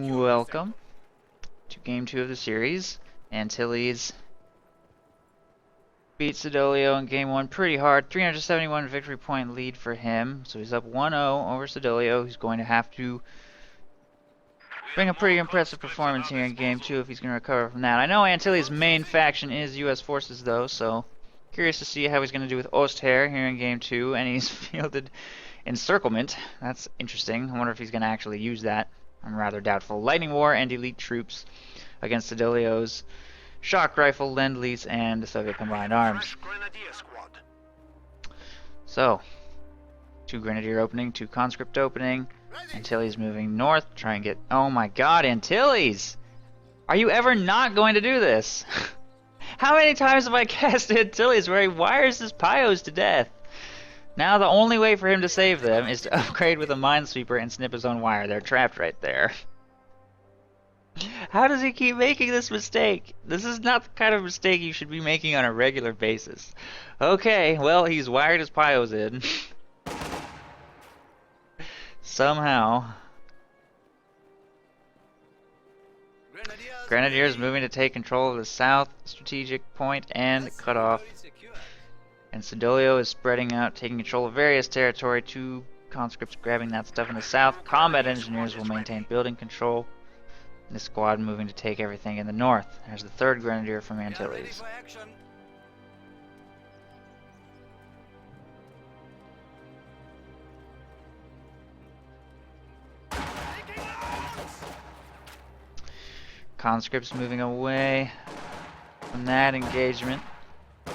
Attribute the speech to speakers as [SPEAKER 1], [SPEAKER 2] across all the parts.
[SPEAKER 1] Welcome to Game 2 of the series. Antilles beat Siddolio in Game 1 pretty hard. 371 victory point lead for him. So he's up 1-0 over Siddolio. He's going to have to bring a pretty impressive performance here in Game 2 if he's going to recover from that. I know Antilles' main faction is U.S. forces though, so curious to see how he's going to do with Osthair here in Game 2. And he's fielded Encirclement. That's interesting. I wonder if he's going to actually use that. I'm rather doubtful. Lightning War and elite troops against Siddolio's shock rifle, Lend-Lease, and the Soviet combined arms. So, 2 Grenadier opening, 2 Conscript opening. Antilles moving north, try and get... Oh my god, Antilles! Are you ever not going to do this? How many times have I cast Antilles where he wires his Pios to death? Now the only way for him to save them is to upgrade with a Minesweeper and snip his own wire. They're trapped right there. How does he keep making this mistake? This is not the kind of mistake you should be making on a regular basis. Okay, well, he's wired his Pios in. Somehow. Grenadiers moving to take control of the south strategic point and cut off. And Siddolio is spreading out, taking control of various territory. 2 conscripts grabbing that stuff in the south. Combat engineers will maintain building control. This squad moving to take everything in the north. There's the 3rd Grenadier from Antilles. Conscripts moving away from that engagement.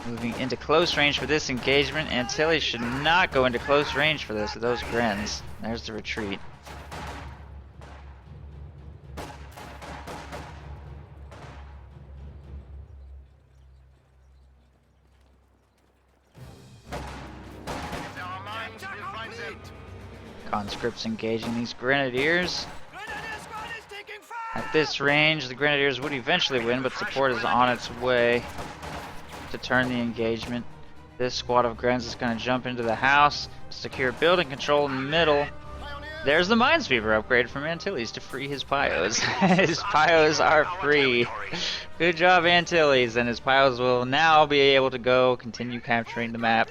[SPEAKER 1] Moving into close range for this engagement. Antilles should not go into close range for this with those Grens. There's the retreat. Conscripts engaging these Grenadiers. At this range, the Grenadiers would eventually win, but support is on its way to turn the engagement. This squad of Grens is going to jump into the house, secure building control in the middle. There's the Minesweeper upgrade from Antilles to free his Pios. His Pios are free. Good job, Antilles, and his Pios will now be able to go continue capturing the map.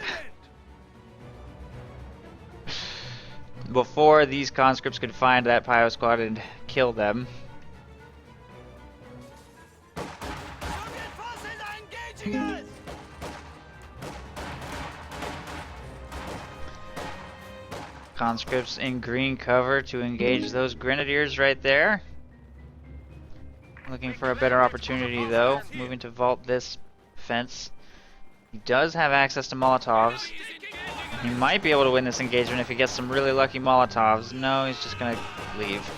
[SPEAKER 1] Before these conscripts could find that Pio squad and kill them. Conscripts in green cover to engage those Grenadiers right there. Looking for a better opportunity though. Moving to vault this fence. He does have access to Molotovs. He might be able to win this engagement if he gets some really lucky Molotovs. No, he's just going to leave.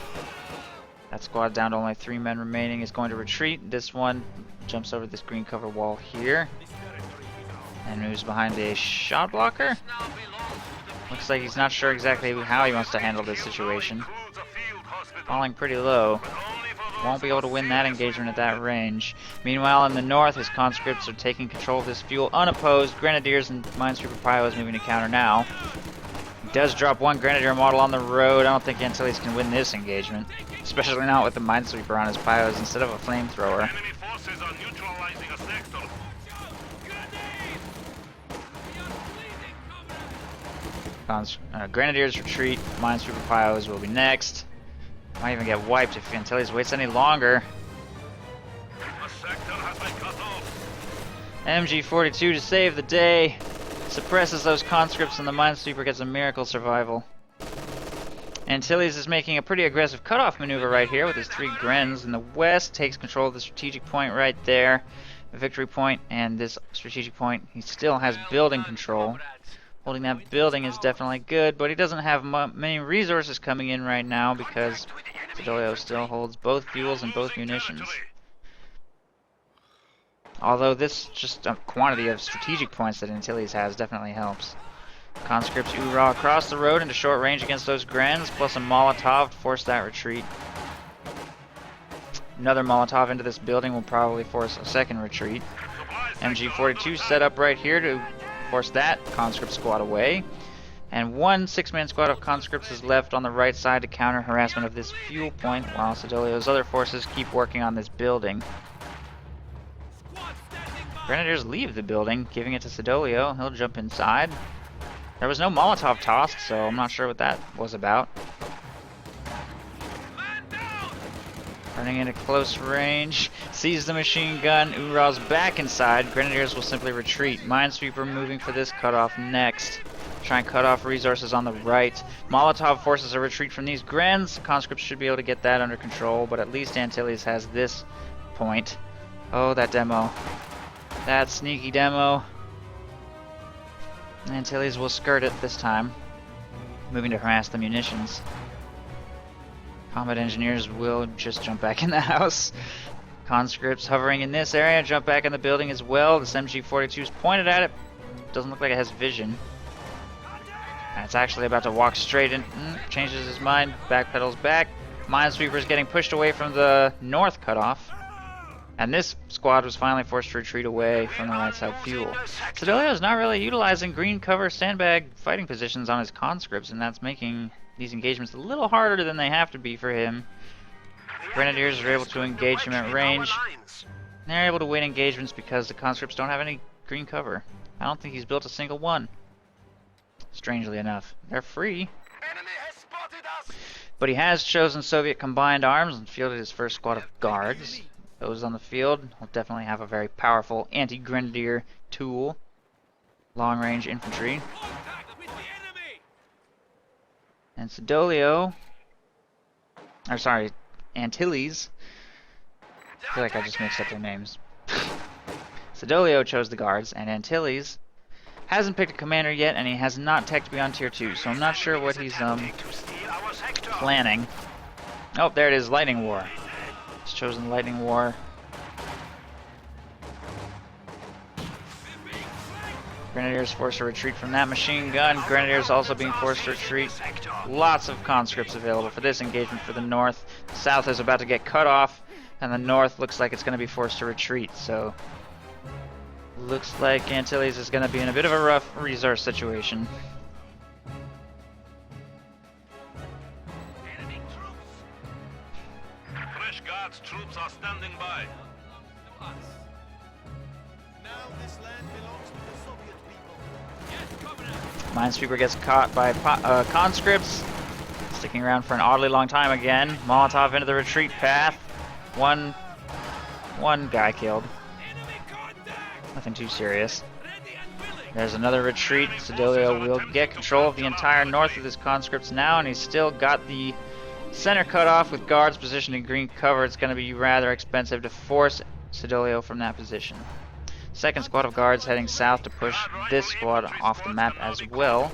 [SPEAKER 1] That squad down to only 3 men remaining is going to retreat. This one jumps over this green cover wall here. And moves behind a shot blocker. Looks like he's not sure exactly how he wants to handle this situation. Falling pretty low. Won't be able to win that engagement at that range. Meanwhile, in the north, his conscripts are taking control of this fuel unopposed. Grenadiers and Minesweeper Pios moving to counter now. He does drop 1 Grenadier model on the road. I don't think Antilles can win this engagement. Especially not with the Minesweeper on his Pios instead of a flamethrower. Grenadiers retreat. Minesweeper Pios will be next. Might even get wiped if Antilles waits any longer. MG42 to save the day. Suppresses those conscripts and the Minesweeper gets a miracle survival. Antilles is making a pretty aggressive cutoff maneuver right here with his 3 Grens in the west. Takes control of the strategic point right there. The victory point and this strategic point. He still has building control. Holding that building is definitely good, but he doesn't have many resources coming in right now because Siddolio still holds both fuels and both munitions. Although this just a quantity of strategic points that Antilles has definitely helps. Conscripts hoorah across the road into short range against those Grens, plus a Molotov to force that retreat. Another Molotov into this building will probably force a second retreat. MG42 set up right here to force that conscript squad away. And one 6-man squad of conscripts is left on the right side to counter harassment of this fuel point, while Siddolio's other forces keep working on this building. Grenadiers leave the building, giving it to Siddolio. He'll jump inside. There was no Molotov tossed, so I'm not sure what that was about. Running into close range, sees the machine gun, Ural's back inside. Grenadiers will simply retreat. Minesweeper moving for this cutoff next. Try and cut off resources on the right. Molotov forces a retreat from these Grens. Conscripts should be able to get that under control, but at least Antilles has this point. Oh, that demo. That sneaky demo. Antilles will skirt it this time, moving to harass the munitions. Combat engineers will just jump back in the house. Conscripts hovering in this area jump back in the building as well. This MG42 is pointed at it. Doesn't look like it has vision. And it's actually about to walk straight in. Changes his mind. Backpedals back. Minesweeper's getting pushed away from the north cutoff. And this squad was finally forced to retreat away from the right side fuel. Siddolio is not really utilizing green cover sandbag fighting positions on his conscripts, and that's making these engagements a little harder than they have to be for him. Grenadiers are able to engage him at range. They're able to win engagements because the conscripts don't have any green cover. I don't think he's built a single one. Strangely enough. They're free. But he has chosen Soviet combined arms and fielded his first squad of guards. Those on the field will definitely have a very powerful anti-grenadier tool. Long-range infantry. And Siddolio, or sorry, Antilles. I feel like I just mixed up their names. Siddolio chose the guards, and Antilles hasn't picked a commander yet, and he has not teched beyond tier 2, so I'm not sure what he's planning. Oh, there it is, Lightning War. He's chosen Lightning War. Grenadiers forced to retreat from that machine gun. Grenadiers also being forced to retreat. Lots of conscripts available for this engagement for the north. The south is about to get cut off, and the north looks like it's going to be forced to retreat. So, looks like Antilles is going to be in a bit of a rough resource situation.
[SPEAKER 2] Fresh Guards troops are standing by.
[SPEAKER 1] Minesweeper gets caught by conscripts, sticking around for an oddly long time again. Molotov into the retreat path. One guy killed. Nothing too serious. There's another retreat. Siddolio will get control of the entire north of his conscripts now, and he's still got the center cut off with guards positioned in green cover. It's going to be rather expensive to force Siddolio from that position. Second squad of guards heading south to push this squad off the map as well.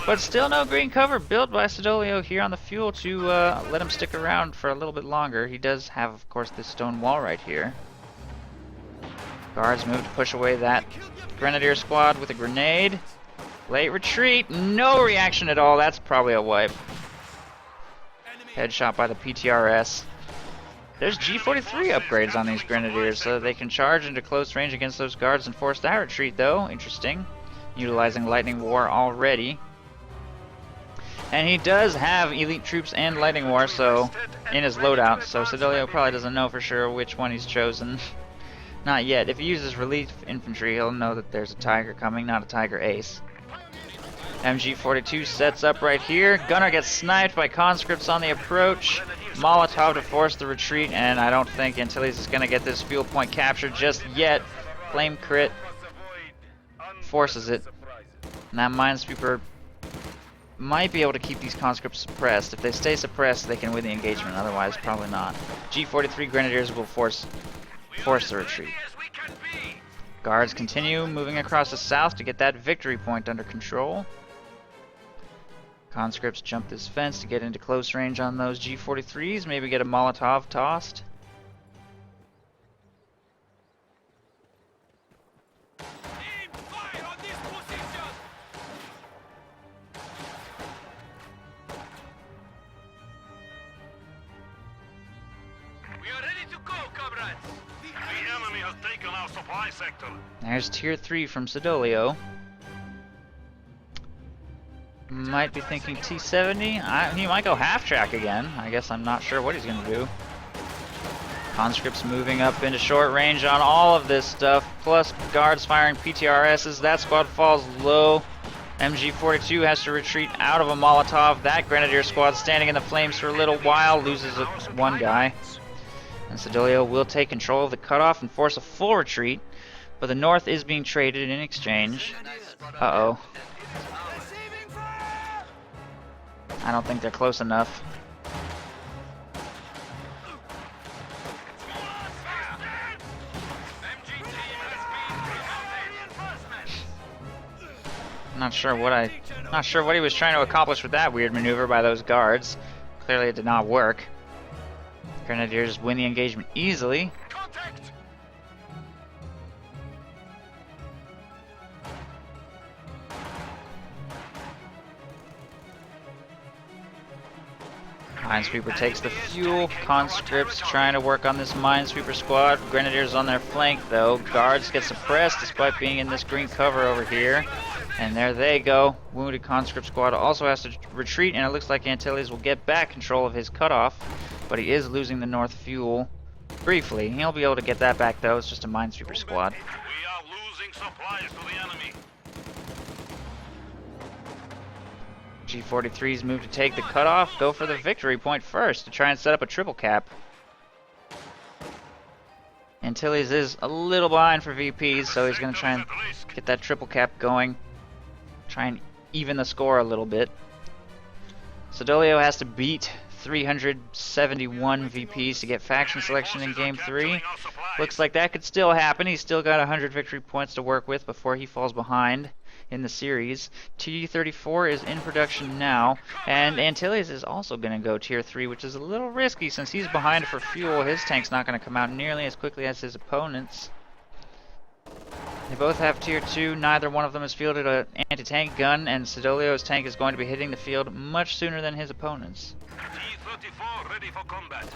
[SPEAKER 1] But still no green cover built by Siddolio here on the fuel to let him stick around for a little bit longer. He does have, of course, this stone wall right here. Guards move to push away that grenadier squad with a grenade. Late retreat. No reaction at all. That's probably a wipe. Headshot by the PTRS. There's G43 upgrades on these grenadiers, so they can charge into close range against those guards and force that retreat, though. Interesting. Utilizing Lightning War already. And he does have elite troops and Lightning War so in his loadout, so Siddolio probably doesn't know for sure which one he's chosen. Not yet. If he uses relief infantry, he'll know that there's a Tiger coming, not a Tiger Ace. MG42 sets up right here. Gunner gets sniped by conscripts on the approach. Molotov to force the retreat, and I don't think Antilles is going to get this fuel point captured just yet. Flame crit forces it. And that Minesweeper might be able to keep these conscripts suppressed. If they stay suppressed, they can win the engagement. Otherwise, probably not. G43 Grenadiers will force the retreat. Guards continue moving across the south to get that victory point under control. Conscripts jump this fence to get into close range on those G43s, maybe get a Molotov tossed.
[SPEAKER 2] We are ready to go, comrades. The enemy has taken our supply sector.
[SPEAKER 1] There's tier 3 from Siddolio. Might be thinking T-70. He might go half track again. I guess I'm not sure what he's going to do. Conscripts moving up into short range on all of this stuff, plus guards firing PTRSs. That squad falls low. MG42 has to retreat out of a Molotov. That Grenadier squad standing in the flames for a little while, loses one guy. And Siddolio will take control of the cutoff and force a full retreat, but the north is being traded in exchange. Uh-oh. I don't think they're close enough. Not sure what he was trying to accomplish with that weird maneuver by those guards. Clearly it did not work. Grenadiers win the engagement easily. Minesweeper takes the fuel. Conscripts trying to work on this Minesweeper squad. Grenadiers on their flank though. Guards get suppressed despite being in this green cover over here. And there they go. Wounded conscript squad also has to retreat, and it looks like Antilles will get back control of his cutoff, but he is losing the north fuel briefly. He'll be able to get that back though. It's just a Minesweeper squad.
[SPEAKER 2] We are losing supplies to the enemy.
[SPEAKER 1] G43's move to take the cutoff, go for the victory point first to try and set up a triple cap. Antilles is a little behind for VPs, so he's going to try and get that triple cap going. Try and even the score a little bit. Siddolio has to beat 371 VPs to get faction selection in Game 3. Looks like that could still happen. He's still got 100 victory points to work with before he falls behind in the series. T-34 is in production now, and Antilles is also going to go Tier 3, which is a little risky since he's behind for fuel. His tank's not going to come out nearly as quickly as his opponent's. They both have Tier 2, neither one of them has fielded an anti-tank gun, and Siddolio's tank is going to be hitting the field much sooner than his opponent's.
[SPEAKER 2] T-34 ready for combat.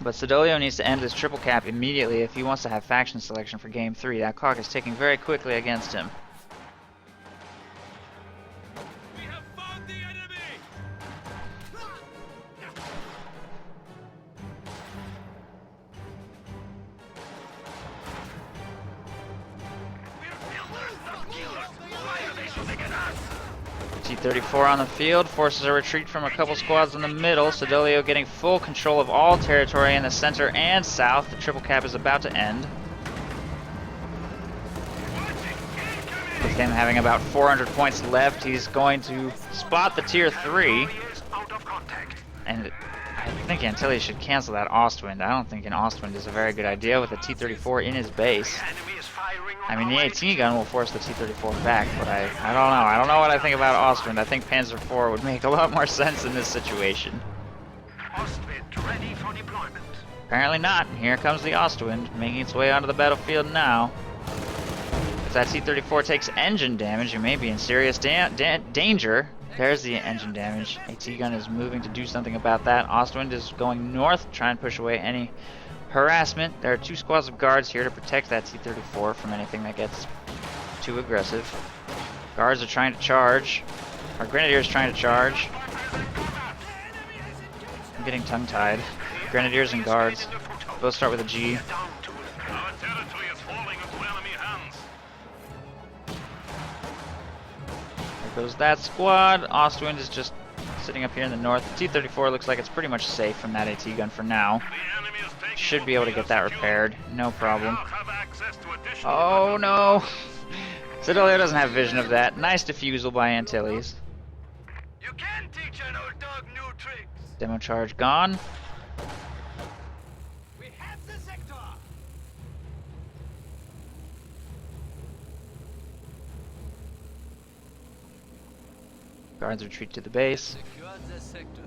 [SPEAKER 1] But Siddolio needs to end this triple cap immediately if he wants to have faction selection for Game 3. That clock is ticking very quickly against him.
[SPEAKER 2] We have found the enemy.
[SPEAKER 1] T-34 on the field forces a retreat from a couple squads in the middle. Siddolio getting full control of all territory in the center and south. The triple cap is about to end, with him having about 400 points left. He's going to spot the Tier 3, and I think Antilles should cancel that Ostwind. I don't think an Ostwind is a very good idea with a T-34 in his base. I mean, the AT gun will force the T-34 back, but I don't know. I don't know what I think about Ostwind. I think Panzer IV would make a lot more sense in this situation.
[SPEAKER 2] Ostwind ready for deployment.
[SPEAKER 1] Apparently not. Here comes the Ostwind, making its way onto the battlefield now. If that T-34 takes engine damage, it may be in serious danger. There's the engine damage. AT gun is moving to do something about that. Ostwind is going north to try and push away any harassment. There are two squads of guards here to protect that T-34 from anything that gets too aggressive. Guards are trying to charge. Our Grenadiers trying to charge. I'm getting tongue-tied. Grenadiers and guards both start with a G.
[SPEAKER 2] Our territory is falling into enemy hands.
[SPEAKER 1] There goes that squad. Ostwind is just sitting up here in the north. The T-34 looks like it's pretty much safe from that AT gun for now.
[SPEAKER 2] The enemy is taking
[SPEAKER 1] Should be able to get that repaired. No problem.
[SPEAKER 2] now have access to additional
[SPEAKER 1] Oh no! Siddolio doesn't have vision of that. Nice defusal by Antilles.
[SPEAKER 2] You can teach an old dog new tricks.
[SPEAKER 1] Demo charge gone.
[SPEAKER 2] We have the sector.
[SPEAKER 1] Guards retreat to the base.
[SPEAKER 2] Secure the sector.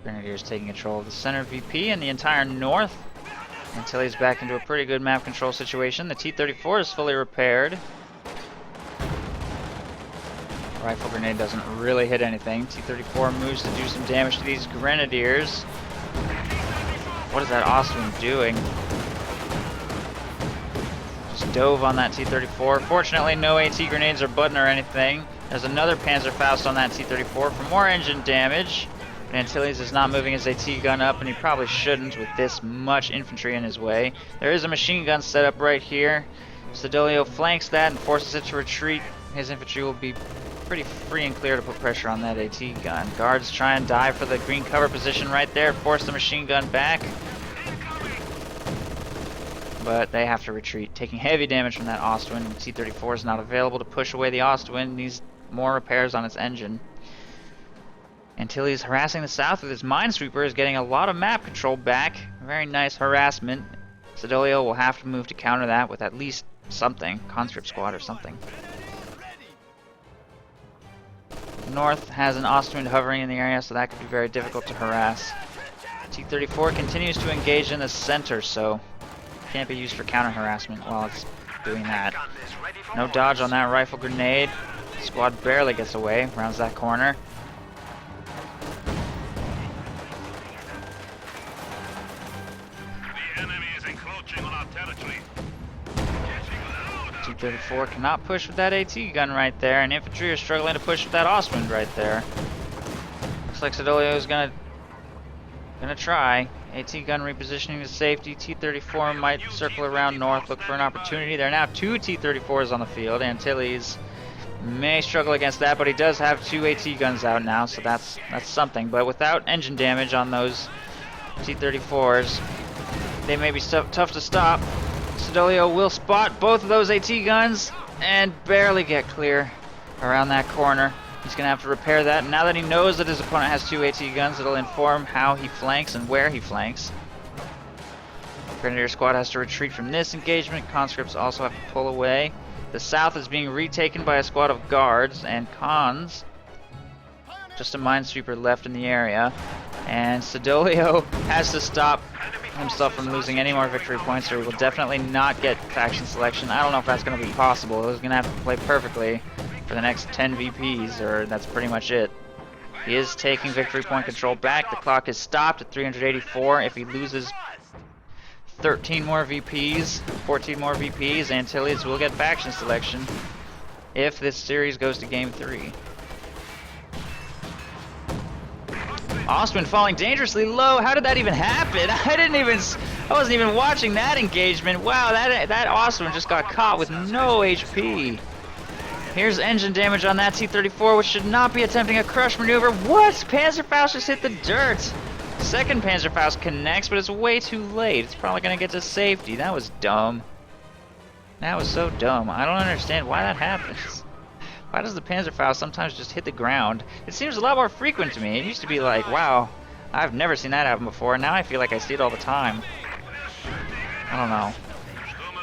[SPEAKER 1] Grenadiers taking control of the center VP and the entire north. Antilles back into a pretty good map control situation. The T-34 is fully repaired. Rifle grenade doesn't really hit anything. T-34 moves to do some damage to these Grenadiers. What is that Ostwind doing? Just dove on that T-34. Fortunately, no AT grenades or button or anything. There's another Panzerfaust on that T-34 for more engine damage. But Antilles is not moving his AT gun up, and he probably shouldn't with this much infantry in his way. There is a machine gun set up right here. Siddolio flanks that and forces it to retreat. His infantry will be pretty free and clear to put pressure on that AT gun. Guards try and dive for the green cover position right there, force the machine gun back. But they have to retreat, taking heavy damage from that Ostwind. The T-34 is not available to push away the Ostwind. Needs more repairs on its engine. Antilles harassing the south with his Minesweeper is getting a lot of map control back. Very nice harassment. Siddolio will have to move to counter that with at least something. Conscript squad or something. North has an Ostwind hovering in the area, so that could be very difficult to harass. T-34 continues to engage in the center, so can't be used for counter harassment while it's doing that. No dodge on that rifle grenade. Squad barely gets away, rounds that corner.
[SPEAKER 2] The enemy is encroaching on our territory.
[SPEAKER 1] T-34 cannot push with that AT gun right there, and infantry are struggling to push with that Ostwind right there. Looks like Siddolio is gonna try. AT gun repositioning to safety. T-34 might circle around north, look for an opportunity. There are now two T-34s on the field. Antilles may struggle against that, but he does have two AT guns out now, so that's something. But without engine damage on those T-34s, they may be tough to stop. Siddolio will spot both of those AT guns and barely get clear around that corner. He's going to have to repair that. And now that he knows that his opponent has two AT guns, it'll inform how he flanks and where he flanks. Grenadier squad has to retreat from this engagement. Conscripts also have to pull away. The south is being retaken by a squad of guards, and Cons, just a Minesweeper left in the area. And Siddolio has to stop himself from losing any more victory points, or he will definitely not get faction selection. I don't know if that's going to be possible. He's going to have to play perfectly for the next 10 VPs, or that's pretty much it. He is taking victory point control back. The clock is stopped at 384. If he loses 13 more VPs, 14 more VPs, Antilles will get faction selection if this series goes to game 3. Ostwind falling dangerously low. How did that even happen? I wasn't even watching that engagement. Wow, that Ostwind just got caught with no HP. Here's engine damage on that T-34, which should not be attempting a crush maneuver. What? Panzerfaust just hit the dirt. Second Panzerfaust connects, but it's way too late. It's probably going to get to safety. That was dumb. That was so dumb. I don't understand why that happens. Why does the Panzerfaust sometimes just hit the ground? It seems a lot more frequent to me. It used to be like, wow, I've never seen that happen before. Now I feel like I see it all the time. I don't know.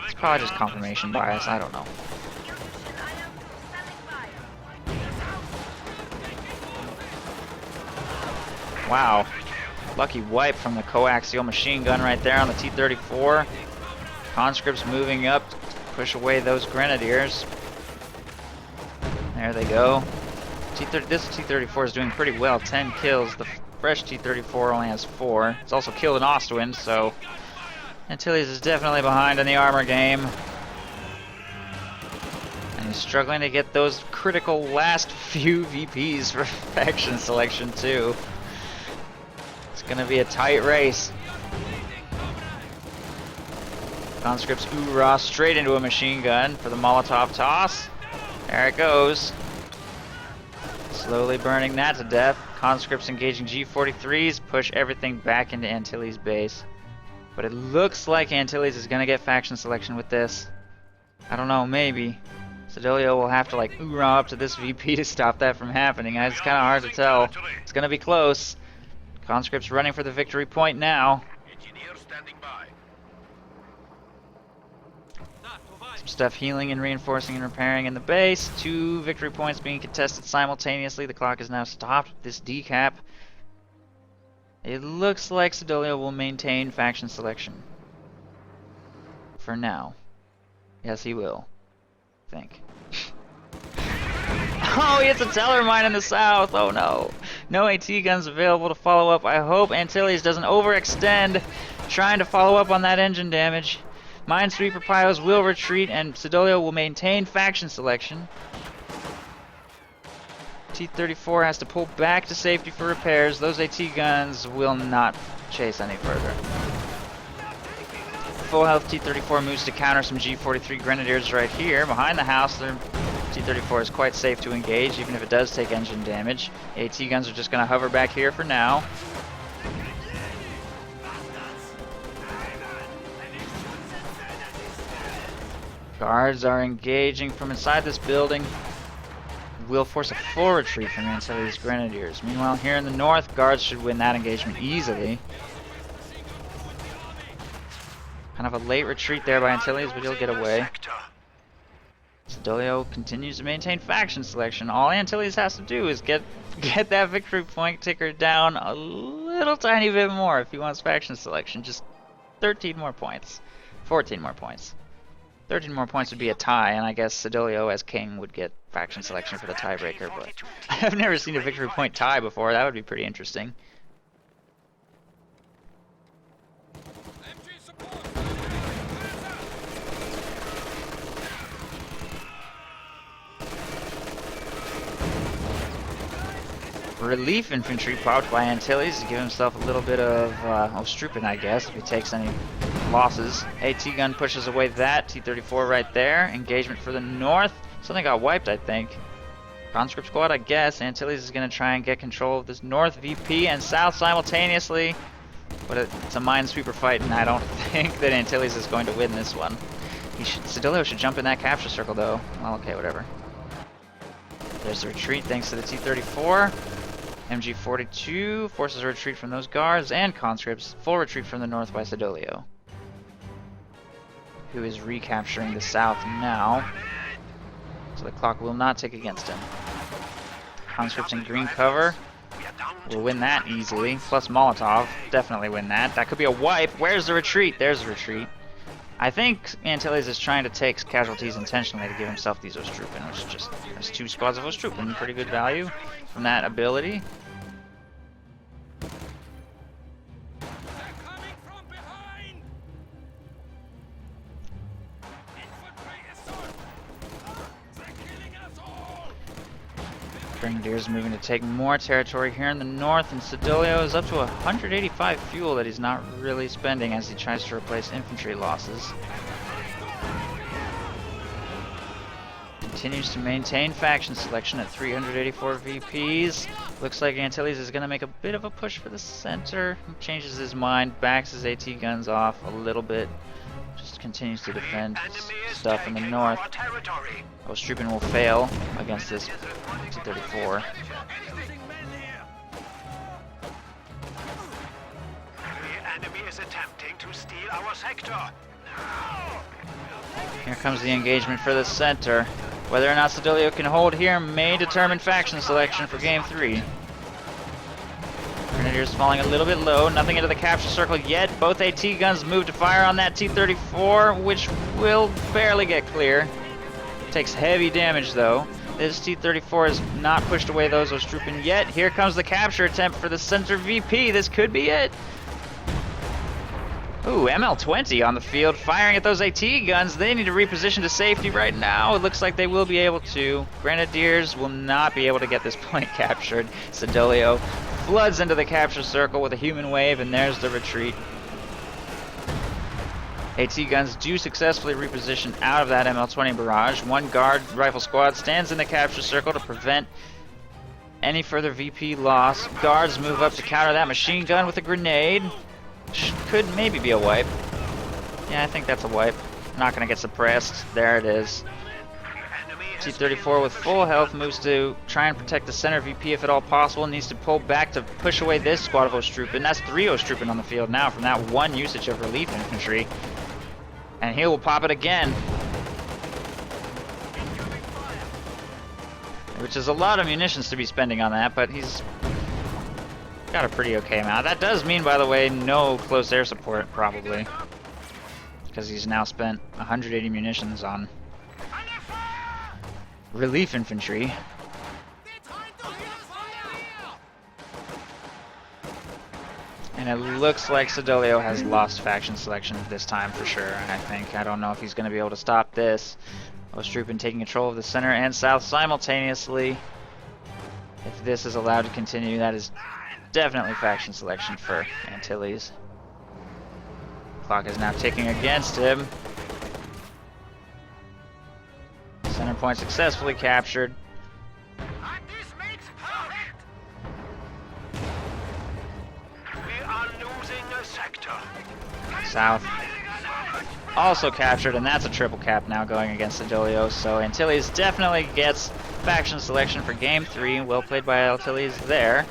[SPEAKER 1] It's probably just confirmation bias. I don't know. Wow. Lucky wipe from the coaxial machine gun right there on the T-34. Conscripts moving up to push away those grenadiers. There they go. This T-34 is doing pretty well. 10 kills. The fresh T-34 only has 4. It's also killed an Ostwind, so Antilles is definitely behind in the armor game. And he's struggling to get those critical last few VPs for faction selection too. It's gonna be a tight race. Conscripts oorah straight into a machine gun for the Molotov toss. There it goes. Slowly burning that to death. Conscripts engaging G43s push everything back into Antilles' base. But it looks like Antilles is gonna get faction selection with this. I don't know, maybe. Siddolio will have to like oorah up to this VP to stop that from happening. It's kind of hard to tell. It's gonna be close. Conscripts running for the victory point now. Some stuff healing and reinforcing and repairing in the base. 2 victory points being contested simultaneously. The clock is now stopped with this decap. It looks like Siddolio will maintain faction selection. For now. Yes, he will. I think. Oh, he hits a teller mine in the south. Oh no. No AT guns available to follow up. I hope Antilles doesn't overextend trying to follow up on that engine damage. Minesweeper piles will retreat, and Siddolio will maintain faction selection. T-34 has to pull back to safety for repairs. Those AT guns will not chase any further. Full health T-34 moves to counter some G-43 Grenadiers right here. Behind the house, their T-34 is quite safe to engage, even if it does take engine damage. AT guns are just going to hover back here for now. Guards are engaging from inside this building. Will force a full retreat from the Antilles Grenadiers. Meanwhile, here in the north, guards should win that engagement easily. Kind of a late retreat there by Antilles, but he'll get away. Siddolio continues to maintain faction selection. All Antilles has to do is get that victory point ticker down a little tiny bit more if he wants faction selection. Just 13 more points. 14 more points. 13 more points would be a tie, and I guess Siddolio as king would get faction selection for the tiebreaker, but I've never seen a victory point tie before. That would be pretty interesting. Relief infantry popped by Antilles to give himself a little bit of Ostrupen, I guess, if he takes any losses. AT gun pushes away that. T-34 right there. Engagement for the north. Something got wiped, I think. Conscript squad, I guess. Antilles is going to try and get control of this north VP and south simultaneously. But it's a minesweeper fight, and I don't think that Antilles is going to win this one. Siddolio should jump in that capture circle, though. Well, okay, whatever. There's the retreat thanks to the T-34. MG-42 forces a retreat from those guards and conscripts. Full retreat from the north by Siddolio, who is recapturing the south now. So the clock will not tick against him. Conscripts in green cover will win that easily. Plus Molotov, definitely win that. That could be a wipe. Where's the retreat? There's the retreat. I think Antilles is trying to take casualties intentionally to give himself these Ostrupen, which just has 2 squads of Ostrupen. Pretty good value from that ability. Grenadiers moving to take more territory here in the north, and Siddolio is up to 185 fuel that he's not really spending as he tries to replace infantry losses. Continues to maintain faction selection at 384 VPs. Looks like Antilles is going to make a bit of a push for the center. He changes his mind, backs his AT guns off a little bit. Just continues to defend stuff in the north. Ostrupen will fail against this T-34.
[SPEAKER 2] The enemy is attempting to steal our sector.
[SPEAKER 1] Here comes the engagement for the center. Whether or not Siddolio can hold here may determine faction selection for game 3. Grenadiers falling a little bit low, nothing into the capture circle yet. Both AT guns move to fire on that T-34, which will barely get clear. Takes heavy damage though. This T-34 has not pushed away those Ostrupen yet. Here comes the capture attempt for the center VP. This could be it. Ooh, ML-20 on the field, firing at those AT guns. They need to reposition to safety right now. It looks like they will be able to. Grenadiers will not be able to get this point captured. Siddolio floods into the capture circle with a human wave, and there's the retreat. AT guns do successfully reposition out of that ML-20 barrage. One guard rifle squad stands in the capture circle to prevent any further VP loss. Guards move up to counter that machine gun with a grenade. Could maybe be a wipe. Yeah, I think that's a wipe. Not gonna get suppressed. There it is. T-34 with full health moves to try and protect the center VP if at all possible. Needs to pull back to push away this squad of Ostrupen. That's 3 Ostrupen on the field now from that one usage of relief infantry. And he will pop it again. Which is a lot of munitions to be spending on that, but he's got a pretty okay amount. That does mean, by the way, no close air support, probably. Because he's now spent 180 munitions on relief infantry. And it looks like Siddolio has lost faction selection this time for sure, I think. I don't know if he's going to be able to stop this. Ostrupin taking control of the center and south simultaneously. If this is allowed to continue, that is definitely faction selection for Antilles. Clock is now ticking against him. Center point successfully captured.
[SPEAKER 2] This makes perfect. We are losing a sector.
[SPEAKER 1] South also captured, and that's a triple cap now going against Siddolio. So Antilles definitely gets faction selection for game 3. Well played by Antilles there.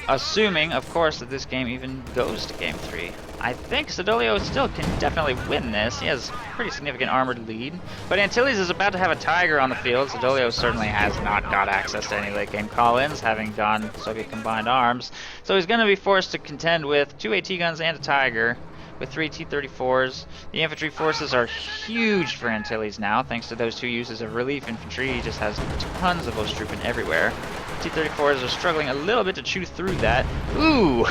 [SPEAKER 1] Assuming, of course, that this game even goes to game 3. I think Siddolio still can definitely win this. He has a pretty significant armored lead. But Antilles is about to have a Tiger on the field. Siddolio certainly has not got access to any late game call-ins, having gone Soviet combined arms. So he's going to be forced to contend with 2 AT guns and a Tiger, with 3 T-34s. The infantry forces are huge for Antilles now, thanks to those 2 uses of relief infantry. He just has tons of Ostrupin everywhere. T-34s are struggling a little bit to chew through that. Ooh!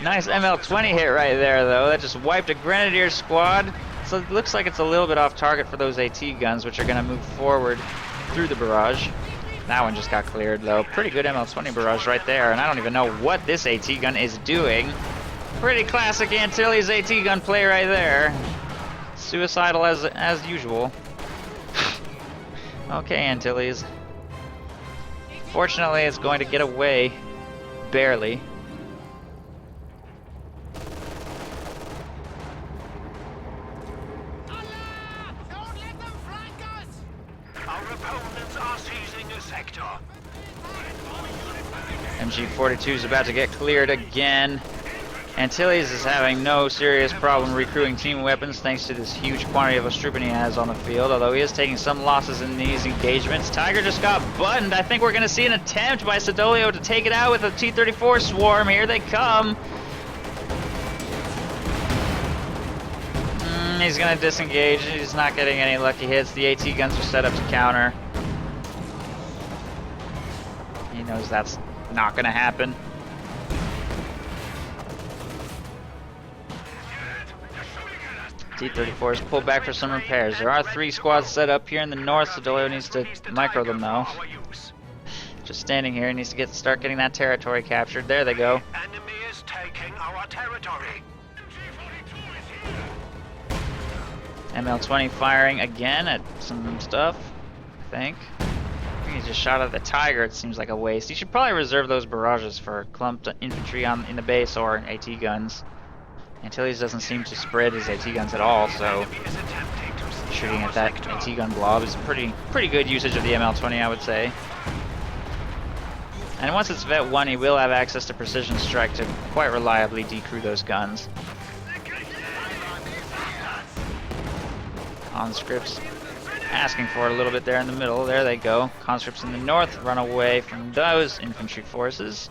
[SPEAKER 1] Nice ML-20 hit right there, though. That just wiped a Grenadier squad. So it looks like it's a little bit off target for those AT guns, which are going to move forward through the barrage. That one just got cleared, though. Pretty good ML-20 barrage right there, and I don't even know what this AT gun is doing. Pretty classic Antilles AT gun play right there. Suicidal as usual. Okay, Antilles. Fortunately, it's going to get away. Barely.
[SPEAKER 2] Our opponents are seizing a sector.
[SPEAKER 1] MG-42 is about to get cleared again. Antilles is having no serious problem recruiting team weapons thanks to this huge quantity of Ostrupin he has on the field, although he is taking some losses in these engagements. Tiger just got buttoned. I think we're going to see an attempt by Siddolio to take it out with a T-34 swarm. Here they come. He's going to disengage. He's not getting any lucky hits. The AT guns are set up to counter. He knows that's not going to happen. T-34s pull back for some repairs. There are 3 squads set up here in the north. Siddolio needs to micro them though. Just standing here, he needs to start getting that territory captured. There they go.
[SPEAKER 2] Enemy is taking our territory.
[SPEAKER 1] ML-20 firing again at some stuff, I think. He just shot at the Tiger. It seems like a waste. He should probably reserve those barrages for clumped infantry in the base or AT guns. Antilles doesn't seem to spread his AT guns at all, so shooting at that AT gun blob is pretty good usage of the ML-20, I would say. And once it's Vet 1, he will have access to Precision Strike to quite reliably decrew those guns. Conscripts asking for it a little bit there in the middle. There they go. Conscripts in the north run away from those infantry forces.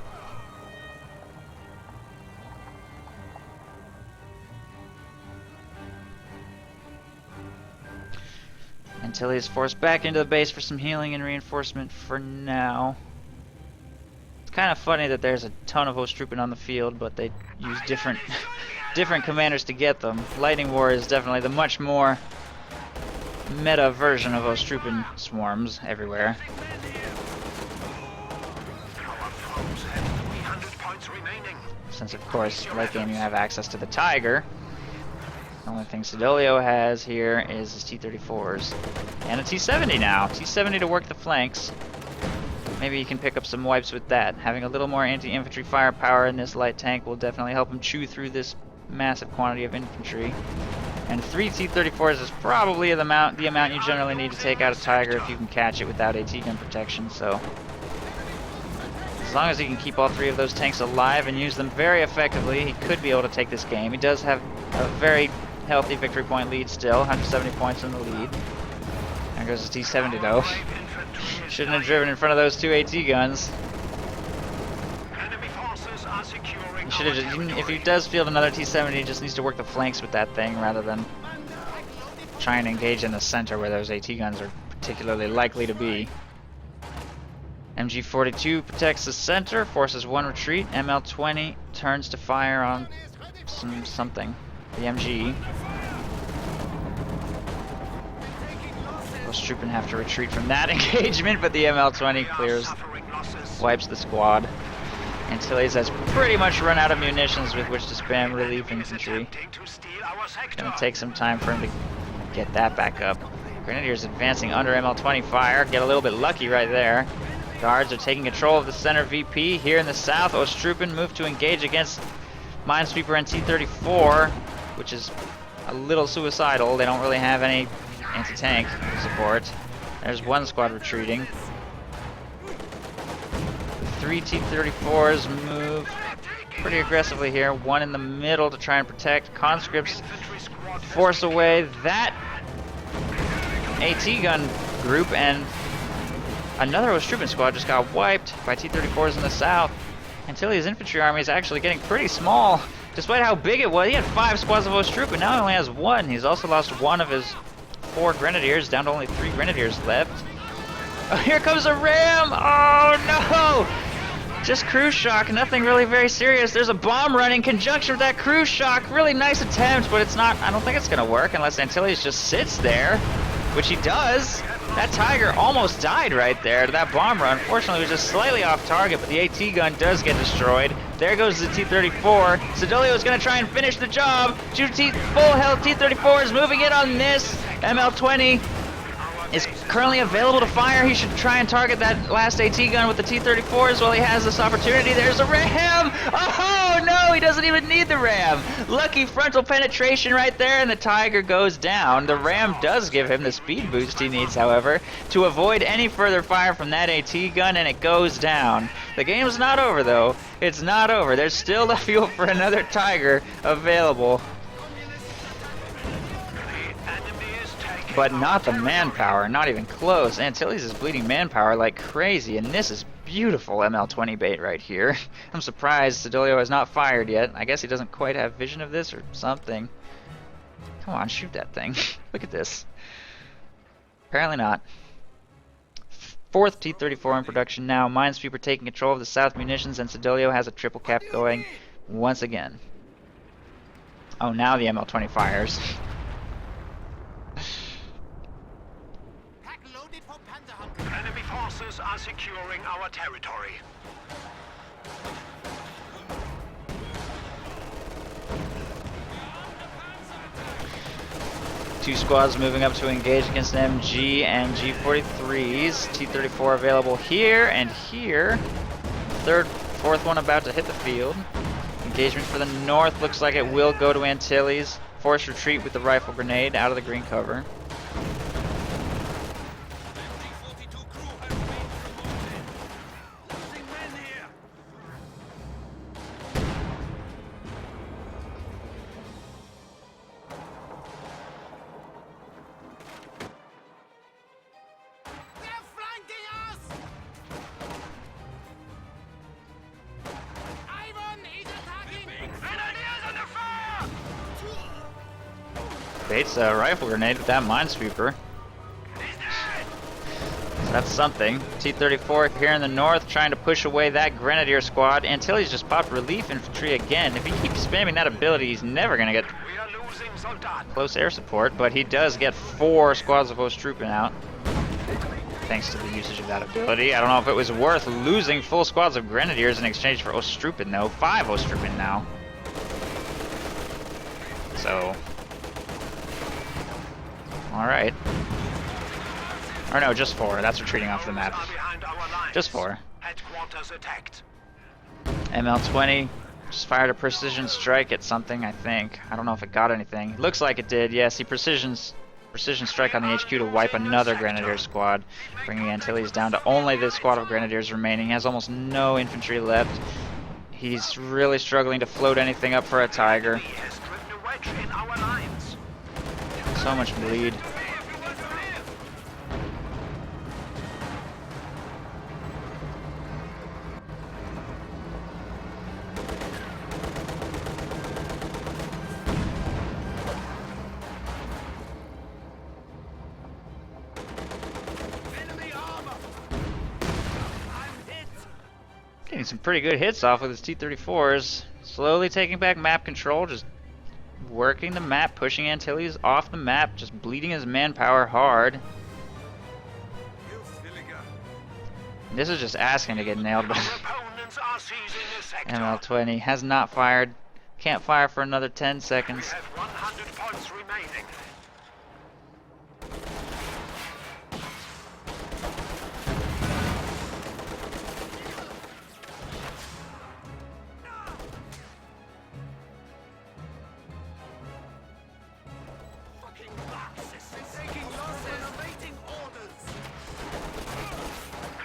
[SPEAKER 1] Antilles is forced back into the base for some healing and reinforcement for now. It's kind of funny that there's a ton of Ostrupin on the field, but they use different commanders to get them. Lightning War is definitely the much more meta version of Ostrupin swarms everywhere. Since of course, late game you have access to the Tiger. The only thing Siddolio has here is his T-34s. And a T-70 now. T-70 to work the flanks. Maybe he can pick up some wipes with that. Having a little more anti-infantry firepower in this light tank will definitely help him chew through this massive quantity of infantry. And 3 T-34s is probably the amount you generally need to take out a Tiger if you can catch it without AT gun protection, so as long as he can keep all 3 of those tanks alive and use them very effectively, he could be able to take this game. He does have a very healthy victory point lead still, 170 points in the lead. There goes the T-70 though. Shouldn't have driven in front of those 2 AT guns. He should have just, if he does field another T-70, he just needs to work the flanks with that thing rather than try and engage in the center where those AT guns are particularly likely to be. MG42 protects the center, forces one retreat. ML20 turns to fire on something. The MG. Ostrupen have to retreat from that engagement, but the ML20 clears, wipes the squad. Antilles has pretty much run out of munitions with which to spam relief infantry. It's gonna take some time for him to get that back up. Grenadiers advancing under ML20 fire, get a little bit lucky right there. Guards are taking control of the center VP. Here in the south, Ostrupen moved to engage against Minesweeper and T-34, which is a little suicidal. They don't really have any anti-tank support. There's one squad retreating. 3 T-34s move pretty aggressively here. One in the middle to try and protect. Conscripts force away that AT gun group, and another Ostrupen squad just got wiped by T-34s in the south. Antilles' infantry army is actually getting pretty small, despite how big it was. He had 5 squads of Ostrupen, now he only has 1. He's also lost one of his 4 grenadiers, down to only 3 grenadiers left. Oh, here comes a ram! Oh no! Just cruise shock, nothing really very serious. There's a bomb run in conjunction with that cruise shock. Really nice attempt, but it's not, I don't think it's gonna work unless Antilles just sits there, which he does. That Tiger almost died right there to that bomb run. Fortunately, it was just slightly off target, but the AT gun does get destroyed. There goes the T-34. Siddolio is going to try and finish the job. Full health T-34 is moving in on this. ML20 is currently available to fire. He should try and target that last AT gun with the T-34s while he has this opportunity. There's a ram! Oh no, he doesn't even need the ram! Lucky frontal penetration right there, and the Tiger goes down. The ram does give him the speed boost he needs, however, to avoid any further fire from that AT gun, and it goes down. The game's not over though. It's not over. There's still the fuel for another Tiger available. But not the manpower, not even close. Antilles is bleeding manpower like crazy, and this is beautiful ML20 bait right here. I'm surprised Siddolio has not fired yet. I guess he doesn't quite have vision of this or something. Come on, shoot that thing. Look at this. Apparently not. 4th T-34 in production now. Minesweeper taking control of the south munitions, and Siddolio has a triple cap going once again. Oh, now the ML20 fires.
[SPEAKER 2] Enemy forces are securing our territory.
[SPEAKER 1] Two squads moving up to engage against MG and G43s. T-34 available here and here. 3rd, 4th one about to hit the field. Engagement for the north looks like it will go to Antilles. Forced retreat with the rifle grenade out of the green cover. Bates a rifle grenade with that minesweeper. So that's something. T-34 here in the north trying to push away that grenadier squad. Antilles just popped relief infantry again. If he keeps spamming that ability, he's never going to get close air support, but he does get 4 squads of Ostrupen out. Thanks to the usage of that ability. I don't know if it was worth losing full squads of grenadiers in exchange for Ostrupen though. 5 Ostrupen now. So... Alright. Or no, just 4. That's retreating off the map. Just 4. ML20 just fired a precision strike at something, I think. I don't know if it got anything. Looks like it did, yes. He precision strike on the HQ to wipe another Grenadier squad, bringing Antilles down to only this squad of Grenadiers remaining. He has almost no infantry left. He's really struggling to float anything up for a Tiger. So much bleed. Getting some pretty good hits off with his T-34s. Slowly taking back map control, just working the map, pushing Antilles off the map, just bleeding his manpower hard. This is just asking to get nailed by ML20. Has not fired. Can't fire for another 10 seconds.
[SPEAKER 2] We have 100 points remaining.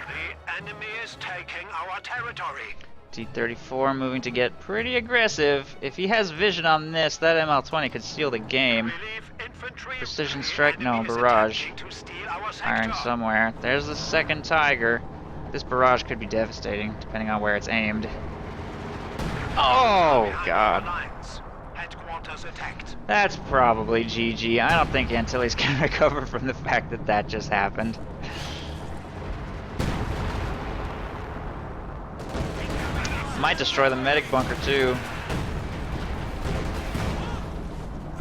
[SPEAKER 2] The enemy is taking our territory.
[SPEAKER 1] T-34 moving to get pretty aggressive. If he has vision on this, that ML-20 could steal the game. Precision strike? No, barrage. Firing somewhere. There's the second Tiger. This barrage could be devastating, depending on where it's aimed. Oh, God. That's probably GG. I don't think Antilles can recover from the fact that that just happened. Might destroy the medic bunker too.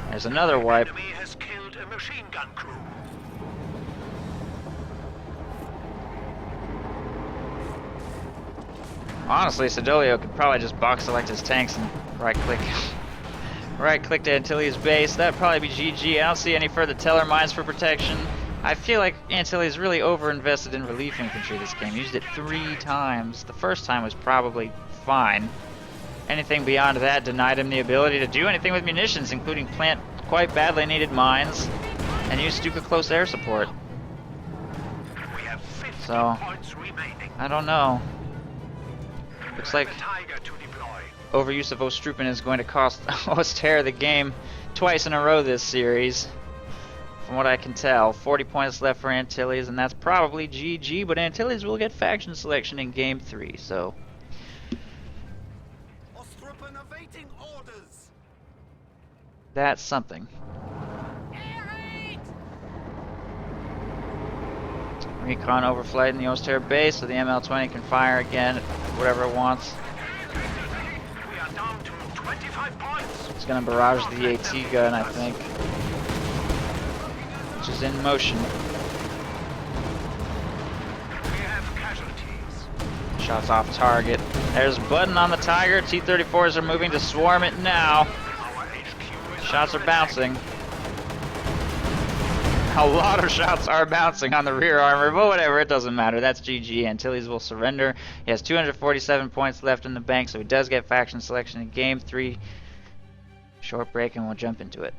[SPEAKER 1] There's another wipe.
[SPEAKER 2] The enemy has killed a machine gun crew.
[SPEAKER 1] Honestly, Siddolio could probably just box select his tanks and right click to Antilles base. That'd probably be GG. I don't see any further teller mines for protection. I feel like Antilles really over-invested in relief infantry this game. Used it 3 times. The first time was probably fine. Anything beyond that denied him the ability to do anything with munitions, including plant quite badly needed mines and use stupid close air support.
[SPEAKER 2] We have 50
[SPEAKER 1] So,
[SPEAKER 2] points remaining.
[SPEAKER 1] I don't know. Looks like
[SPEAKER 2] The Tiger to deploy.
[SPEAKER 1] overuse of Ostrupen is going to cost Oster the game twice in a row this series. From what I can tell, 40 points left for Antilles, and that's probably GG, but Antilles will get faction selection in Game 3, so... That's something. Recon overflight in the Oster base, so the ML-20 can fire again at whatever it wants.
[SPEAKER 2] We are down to 25 points.
[SPEAKER 1] It's going to barrage the AT gun, I think. Which is in motion.
[SPEAKER 2] We have casualties.
[SPEAKER 1] Shots off target. There's a button on the Tiger. T-34s are moving to swarm it now.
[SPEAKER 2] Our HQ is
[SPEAKER 1] Shots are
[SPEAKER 2] under
[SPEAKER 1] bouncing. A lot of shots are bouncing on the rear armor, but whatever, it doesn't matter. That's GG. Antilles will surrender. He has 247 points left in the bank, so he does get faction selection in Game 3. Short break and we'll jump into it.